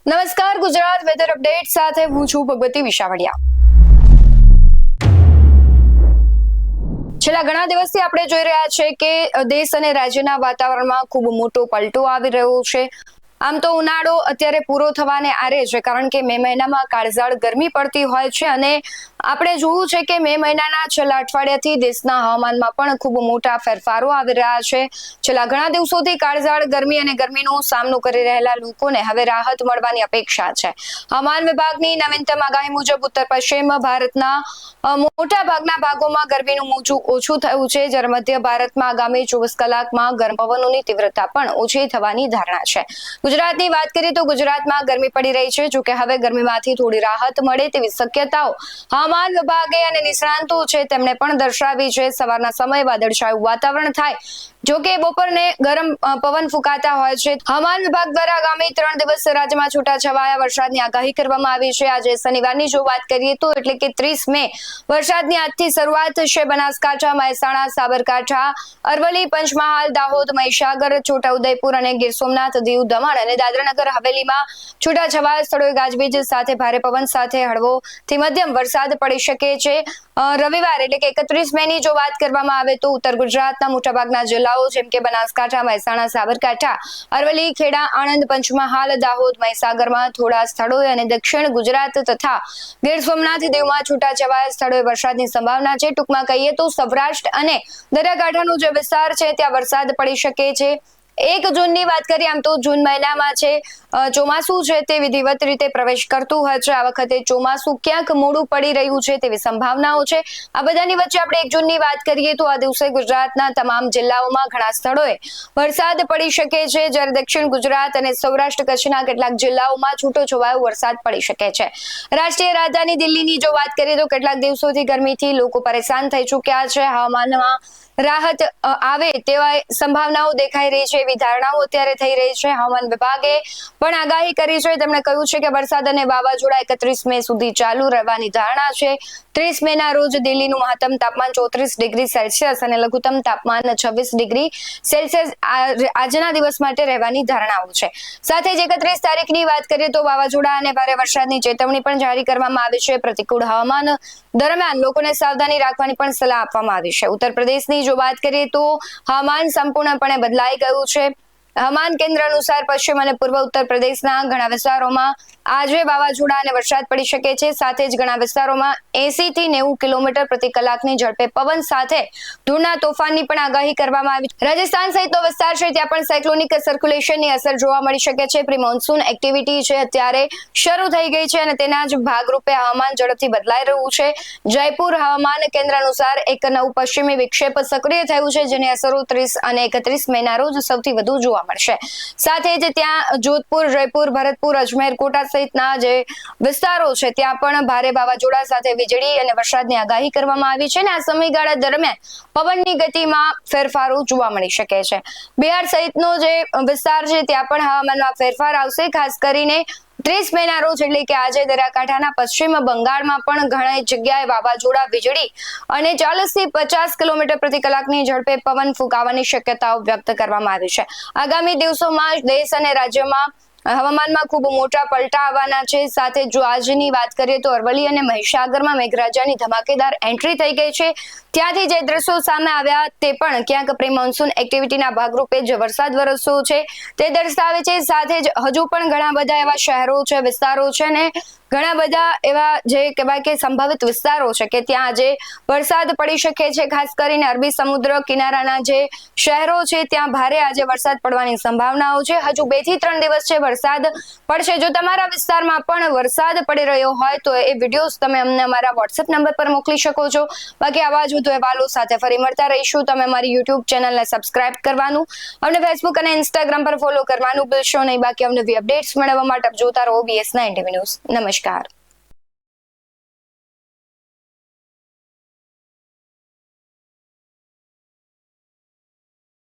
નમસ્કાર, Gujarat weather update સાથે હું છું ભગવતી વિશાવડિયા। છેલ્લા ઘણા દિવસથી આપણે જોઈ રહ્યા છે કે દેશ અને રાજ્યના વાતાવરણમાં ખૂબ મોટો પલટો આવી રહ્યો છે। આમ તો ઉનાળો અત્યારે પૂરો થવાને આરે છે, કારણ કે મે મહિનામાં કાળઝાળ ગરમી પડતી હોય છે અને આપણે જોયું છે કે મે મહિનાના છેલ્લા અઠવાડિયાથી દેશના હવામાનમાં પણ ખૂબ મોટા ફેરફારો આવી રહ્યા છે। છેલ્લા ઘણા દિવસોથી કાળઝાળ ગરમી અને ગરમીનો સામનો કરી રહેલા લોકોને હવે રાહત મળવાની અપેક્ષા છે। હવામાન વિભાગની નવીનતમ આગાહી મુજબ ઉત્તર પશ્ચિમ ભારતના મોટા ભાગના ભાગોમાં ગરમીનું મોજું ઓછું થયું છે, જ્યારે મધ્ય ભારતમાં આગામી 24 કલાકમાં ગરમ પવનોની તીવ્રતા પણ ઓછી થવાની ધારણા છે। ગુજરાતની વાત કરીએ તો ગુજરાતમાં ગરમી પડી રહી છે, જો કે હવે ગરમીમાંથી થોડી રાહત મળે તેવી શક્યતાઓ હવામાન વિભાગે અને નિષ્ણાંતો છે તેમણે પણ દર્શાવી છે। સવારના સમયે વાદળછાયું વાતાવરણ થાય, જો કે બપોરને ગરમ પવન ફૂંકાતા હોય છે। હવામાન વિભાગ દ્વારા આગામી 3 દિવસ રાજ્યમાં છૂટાછવાયા વરસાદની આગાહી કરવામાં આવી છે। આજે શનિવારની જો વાત કરીએ તો એટલે કે 30 મે વરસાદની આજથી શરૂઆત થશે। બનાસકાંઠા, મહેસાણા, સાબરકાંઠા, અરવલ્લી, પંચમહાલ, દાહોદ, મહીસાગર, છોટાઉદેપુર અને ગીર સોમનાથ, દીવ, દમણ અને દાદરાનગર હવેલીમાં છૂટાછવાયા સ્થળોએ ગાજવીજ સાથે ભારે પવન સાથે હળવોથી મધ્યમ વરસાદ પડી શકે છે। રવિવાર એટલે કે 31 મેની જો વાત કરવામાં આવે તો ઉત્તર ગુજરાતના મોટાભાગના જિલ્લાઓ જેમ કે બનાસકાંઠા, મહેસાણા, સાબરકાંઠા, અરવલ્લી, ખેડા, આણંદ, પંચમહાલ, દાહોદ, મહીસાગરમાં થોડા સ્થળોએ અને દક્ષિણ ગુજરાત તથા ગીર સોમનાથ, દીવમાં છૂટાછવાયા સ્થળોએ વરસાદની સંભાવના છે। ટૂંકમાં કહીએ તો સૌરાષ્ટ્ર અને દરિયાકાંઠાનો જે વિસ્તાર છે ત્યાં વરસાદ પડી શકે છે। 1 જૂનની વાત કરીએ, આમ તો જૂન મહિનામાં છે ચોમાસું છે તે વિધિવત રીતે પ્રવેશ કરતું હોય છે। આ વખતે ચોમાસું ક્યાંક મોડું પડી રહ્યું છે તેવી સંભાવનાઓ છે। આ બધાની વચ્ચે આપણે 1 જૂનની વાત કરીએ તો આ દિવસે ગુજરાતના તમામ જિલ્લાઓમાં ઘણા સ્થળોએ વરસાદ પડી શકે છે, જ્યારે દક્ષિણ ગુજરાત અને સૌરાષ્ટ્ર કચ્છના કેટલાક જિલ્લાઓમાં છૂટોછવાયો વરસાદ પડી શકે છે। રાષ્ટ્રીય રાજધાની દિલ્હીની જો વાત કરીએ તો કેટલાક દિવસોથી ગરમીથી લોકો પરેશાન થઈ ચૂક્યા છે। હવામાનમાં રાહત આવે તેવા સંભાવનાઓ દેખાઈ રહી છે, એવી ધારણાઓ અત્યારે થઈ રહી છે। હવામાન વિભાગે પણ આગાહી કરી છે। તેમણે કહ્યું છે કે વરસાદ અને વાવાઝોડા 31 મે સુધી ચાલુ રહેવાની ધારણા છે। 30 મેના રોજ દિલ્હીનું મહત્તમ તાપમાન 34 ડિગ્રી સેલ્સિયસ અને લઘુત્તમ તાપમાન 26 ડિગ્રી સેલ્સિયસ આજના દિવસ માટે રહેવાની ધારણાઓ છે। સાથે જ 31 તારીખની વાત કરીએ તો વાવાઝોડા અને ભારે વરસાદની ચેતવણી પણ જારી કરવામાં આવી છે। પ્રતિકૂળ હવામાન દરમિયાન લોકોને સાવધાની રાખવાની પણ સલાહ આપવામાં આવી છે। ઉત્તર પ્રદેશની જો વાત કરીએ તો હવામાન સંપૂર્ણપણે બદલાઈ ગયું છે। હવામાન કેન્દ્ર અનુસાર પશ્ચિમ અને પૂર્વ ઉત્તર પ્રદેશના ઘણા વિસ્તારોમાં આજે વાવાઝોડા અને વરસાદ પડી શકે છે। સાથે જ ઘણા વિસ્તારોમાં 80 થી 90 કિલોમીટર પ્રતિ કલાકની ઝડપે પવન સાથે ધૂળના તોફાનની પણ આગાહી કરવામાં આવી છે। રાજસ્થાન સહિતનો વિસ્તાર છે ત્યાં પણ સાયક્લોનિક સર્ક્યુલેશનની અસર જોવા મળી શકે છે। પ્રી મોન્સૂન એક્ટિવિટી છે અત્યારે શરૂ થઈ ગઈ છે અને તેના જ ભાગરૂપે હવામાન ઝડપથી બદલાઈ રહ્યું છે। જયપુર હવામાન કેન્દ્ર અનુસાર એક નવું પશ્ચિમી વિક્ષેપ સક્રિય થયું છે, જેની અસરો 30 અને 31 મેના રોજ સૌથી વધુ જોવા મળશે। સાથે જ ત્યાં જોધપુર, જયપુર, ભરતપુર, અજમેર, કોટા સહિતના જે વિસ્તારો છે ત્યાં પણ ભારે વાવાઝોડા સાથે વીજળી અને વરસાદની આગાહી કરવામાં આવી છે અને આ સમયગાળા દરમિયાન પવનની ગતિમાં ફેરફારો જોવા મળી શકે છે। બિહાર સહિતનો જે વિસ્તાર છે ત્યાં પણ હવામાનમાં ફેરફાર આવશે। ખાસ કરીને 30 મેના રોજ એટલે કે આજે દરિયાકાંઠાના પશ્ચિમ બંગાળમાં પણ ઘણી જગ્યાએ વાવાઝોડા, વીજળી અને 40 થી 50 કિલોમીટર પ્રતિ કલાકની ઝડપે પવન ફૂંકાવાની શક્યતાઓ વ્યક્ત કરવામાં આવી છે। આગામી દિવસોમાં દેશ અને રાજ્યમાં હવામાનમાં ખૂબ મોટા પલટા આવવાના છે। સાથે જો આજની વાત કરીએ તો અરવલ્લી અને મહીસાગરમાં મેઘરાજાની ધમાકેદાર એન્ટ્રી થઈ ગઈ છે। ત્યાંથી જે દ્રશ્યો સામે આવ્યા તે પણ ક્યાંક પ્રી મોન્સૂન એક્ટિવિટીના ભાગરૂપે જે વરસાદ વરસ્યો છે તે દર્શાવે છે। સાથે જ હજુ પણ ઘણા બધા એવા શહેરો છે, વિસ્તારો છે ને ઘણા બધા એવા જે કહેવાય કે સંભવિત વિસ્તારો છે કે ત્યાં આજે વરસાદ પડી શકે છે। ખાસ કરીને અરબી સમુદ્ર કિનારાના જે શહેરો છે ત્યાં ભારે આજે વરસાદ પડવાની સંભાવનાઓ છે। હજુ 2 થી 3 દિવસ છે વરસાદ પડશે। જો તમારા વિસ્તારમાં પણ વરસાદ પડી રહ્યો હોય તો એ વિડીયોઝ તમે અમને અમારા WhatsApp નંબર પર મોકલી શકો છો। બાકી આવા જ વધુ અહેવાલો સાથે ફરી મળતા રહીશું। તમે અમારી YouTube ચેનલને સબસ્ક્રાઇબ કરવાનું, અમને Facebook અને Instagram પર ફોલો કરવાનું ભૂલશો નહીં। બાકી અમને અપડેટ્સ મેળવવા માટે જોતા રહો BS9 TV ન્યૂઝ। નમસ્કાર।